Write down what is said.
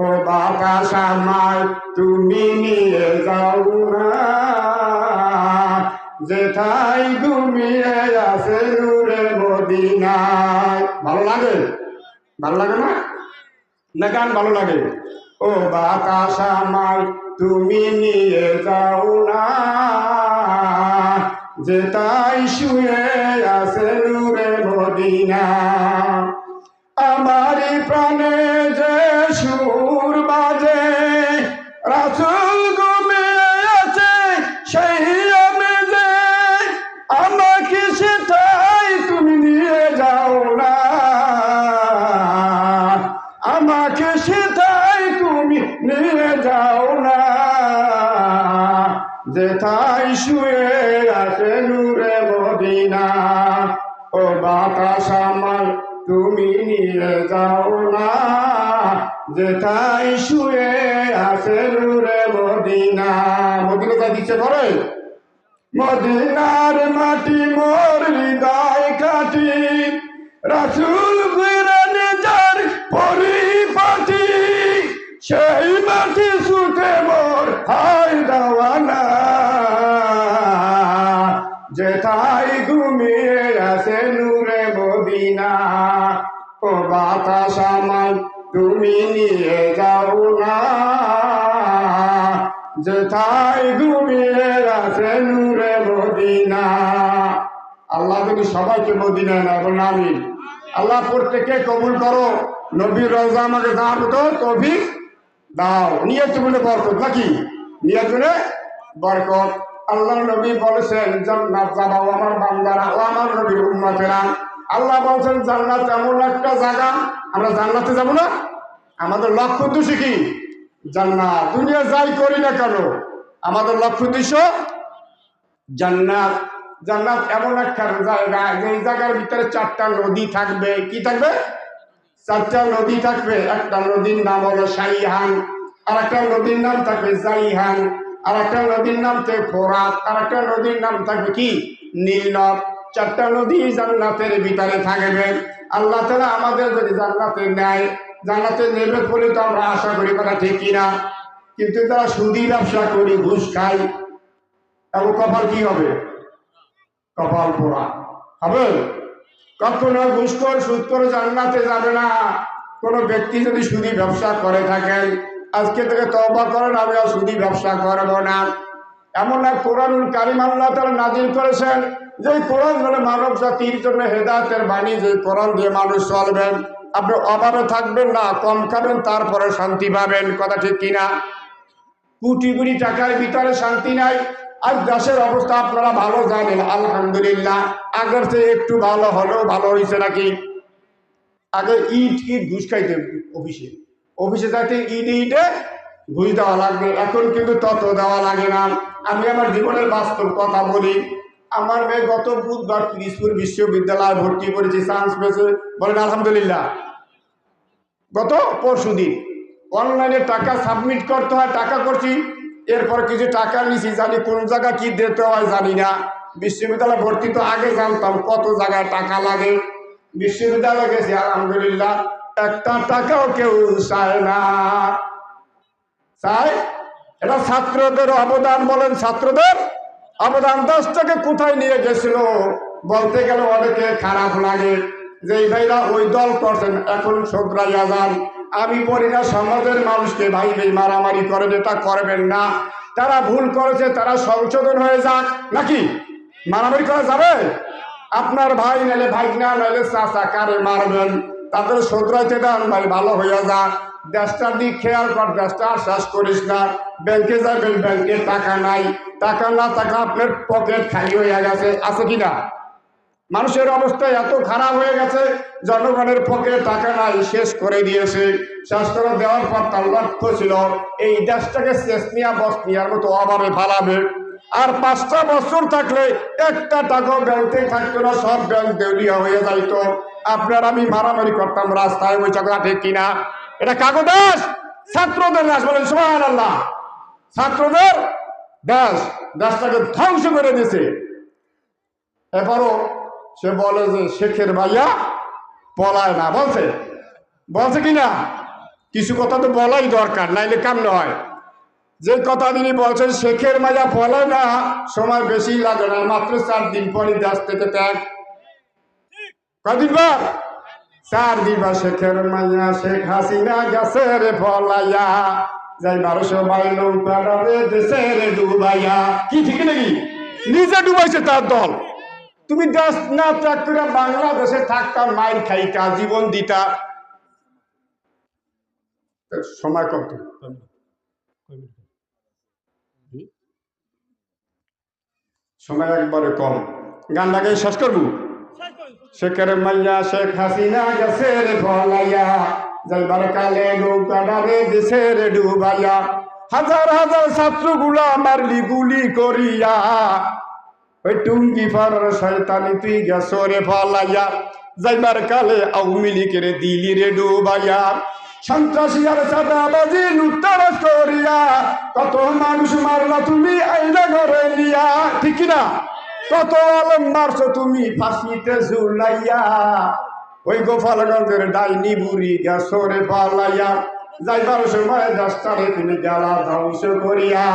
ও বাতাস আমায় তুমি নিয়ে যাও না, যেথায় ঘুমিয়ে আছে নূরে মদিনায়। ভালো লাগে? ভালো লাগে না? না গান ভালো লাগে? ও বাতাস আমায় তুমি নিয়ে যাও না, যেথায় শুয়ে আছে নূরে মদিনা। আমারি প্রাণে যে সুর বাজে, রাসূল ঘুমিয়ে আছে সেই আমেজে, আমাকে সেটাই তুমি নিয়ে যাও না, আমাকে সেটাই তুমি নিয়ে যাও না, যেথায় শুয়ে আছে নূরে মদিনা। ও বাতাস আমায় তুমি নিয়ে যাও না, যেথায় শুয়ে আছে নূরে মদিনা। মদিনা যা দিচ্ছে করে, মদিনার মাটি মোর হৃদয় কাটি, রাসূল ফিরানে যার পরিপাটি, সেই মাটি ছুটে মোর হায় দেওয়ানা, যেথায় ঘুমিয়ে আছে নূরে মদিনা। ও বাতাস আমায় তুমি নিয়ে যাও না, যেথায় ঘুমিয়ে আছে নূরে মদিনা। আল্লাহ যদি সবাইকে মদিনায় না বলেন আমিন। আল্লাহ প্রত্যেককে কবুল করো। নবীর রওজা আমাকে যাওয়ার মতো তৌফিক দাও। নিয়ত বলে বরকত নাকি? নিয়ত বলে বরকত। আল্লাহ নবী বলেছেন জান্নাত যাবো আমার বান্দারা ও আমার নবীর উম্মতেরা। আল্লাহ বলছেন জান্নাত এমন একটা জায়গা, আমরা জান্নাতে যাব না? আমাদের লক্ষ্য উদ্দেশ্য কি? জান্নাত। দুনিয়া যাই করি না কেন আমাদের লক্ষ্য উদ্দেশ্য জান্নাত। জান্নাত এমন একটা জায়গা যে জায়গার ভিতরে 4টা নদী থাকবে। কি থাকবে? 4টা নদী থাকবে। একটা নদীর নাম হলো শাইহান, আর একটা নদীর নাম থাকবে জাইহান, আর একটা নদীর নাম থাকবে ফোরাত, আর একটা নদীর নাম থাকবে কি নীলনদ। 4টা নদী জান্নাতের ভিতরে থাকবে। আল্লাহ তাআলা আমাদের যদি জান্নাতে নেয়, জান্নাতে নেবে বলে তো আমরা আশা করি, কথা ঠিক কিনা? কিন্তু যারা সুদি ব্যবসা করি, ঘুষ খাই, এবং কপাল কি হবে? কপাল পোড়া হবে। কখনো ঘুষখোর সুদ করে জান্নাতে যাবে না। কোন ব্যক্তি যদি সুদি ব্যবসা করে থাকেন, আজকে থেকে তওবা করেন, আমি আর সুদি ব্যবসা করব না। এমন এক কোরআনুল কারীম আল্লাহ তাআলা নাযিল করেছেন, যে কোরআন হলো মানব জাতির জন্য হেদায়েতের বাণী। যে কোরআন দিয়ে মানুষ চলবেন, আপনি অভাবে থাকবেন না, কম খাবেন, তারপরে শান্তি পাবেন। কথা ঠিক কিনা? কোটি কোটি টাকার ভিতরে শান্তি নাই। আজ দেশের অবস্থা আপনারা ভালো জানেন, আলহামদুলিল্লাহ। আগের চেয়ে একটু ভালো হলেও ভালো হয়েছে নাকি? আগে ঈদ ঘুষ খাইতে অফিসে অফিসে যাইতে ঈদে ঘুষ দেওয়া লাগবে। এখন কিন্তু তত দেওয়া লাগে না। আমি আমার জীবনের বাস্তব কথা বলি। আমার মেয়ে গত বুধবার পিরিজপুর বিশ্ববিদ্যালয়ে ভর্তি করেছি, চান্স পেয়েছে, বলেন আলহামদুলিল্লাহ। গত পরশুদিন অনলাইনে টাকা সাবমিট করতে হয়, টাকা করছি, এরপর কিছু টাকা নিছি, জানি কোন জায়গা কি দিতে হয় জানি না। বিশ্ববিদ্যালয়ে ভর্তি তো আগে জানতাম কত জায়গায় টাকা লাগে। বিশ্ববিদ্যালয়ে গেছি, আলহামদুলিল্লাহ একটা টাকাও কেউ চায় না। চাই এটা ছাত্রদের অবদান। বলেন ছাত্রদের অবদান। দেশটাকে কোথায় নিয়ে গেছিল বলতে গেলে অনেকে খারাপ লাগে, যে এই ভাইরা ওই দল করছেন, এখন শোধরাইয়া যান। আমি বলি না সমাজের মানুষকে ভাই ভাই মারামারি করেন, এটা করবেন না। তারা ভুল করেছে, তারা সংশোধন হয়ে যাক। নাকি মারামারি করা যাবে? আপনার ভাই নাইলে ভাইগনা নাইলে চাচা, কারে মারবেন? তাদের শোধরাইতে দেন, ভাই ভালো হইয়া যা। দেশটার দিক খেয়াল কর, দেশটা শেষ করিস না। ব্যাংকে যাবেন, ব্যাংকে টাকা নাই, টাকা না টাকা আপনার পকেট খালি হয়ে গেছে। আছে কিনা? মানুষের অবস্থা এত খারাপ হয়ে গেছে, জনগণের পকেটে টাকা নাই, শেষ করে দিয়েছে। শেষ করে দেওয়ার পর তার লক্ষ্য ছিল এই দেশটাকে চেচনিয়া বসনিয়ার মতো অভাবে ফালাবে। আর 5টা বছর থাকলে একটা টাকাও ব্যাংকে থাকতো না, সব ব্যাংক দেউলিয়া হয়ে যাইতো। আপনার আমি মারামারি করতাম রাস্তায়, ওই চাকরা ঠিক কিনা? এটা কাগজ দেশ, ছাত্রদের দেশ। বলেন সুবহানাল্লাহ। ছাত্রদের দেশ, দেশটাকে ধ্বংস করে দিয়েছে। এবারও সে বলে যে শেখের ভাইয়া পলায় না, বলছে কিনা? কিছু কথা তো বলাই দরকার, নাইলে কাম নয়। যে কথা তিনি বলছেন শেখের মাজা ফলে না, সময় বেশি লাগে না, মাত্র 4 দিন পরই দেশ থেকে ত্যাগ। কদিন পর? 4 দিন পর শেখের মাইয়া শেখ হাসিনা গেছে রে ফলাইয়া, যাইবার সবাই নৌকা ডাবে দেশে রে ডুবাইয়া। কি ঠিক নাকি? নিজে ডুবাইছে তার দল। তুমি দেশ না ত্যাগ করে বাংলাদেশে থাকতা, মাইর খাইতা, জীবন দিতা। সময় কত? সময় একবারে কম। গানটাকে শেষ করবো। শেখের মাইয়া শেখ হাসিনা গেছে রে ফলাইয়া, যাইবার কালে নৌকা ডাবে দেশে রে ডুবাইয়া। হাজার হাজার ছাত্রগুলা মারলি গুলি করিয়া, ওই টুঙ্গি ফার শয়তানি তুই গেছ রে ফলাইয়া, যাইবার কালে আওয়ামী লীগের দিলি রে ডুবাইয়া। সন্ত্রাসী আর চাঁদাবাজি লুটতরাজ করিয়া, কত মানুষ মারলা তুমি আইনা ঘরে নিয়া। ঠিক কিনা? কত আলম মারছো তুমি ফাঁসিতে ঝুলাইয়া, ওই গোপালগঞ্জের ডাইনি বুড়ি গেছ রে ফলাইয়া, যাইবার সময় দেশটারে তুমি গেলা ধ্বংস করিয়া।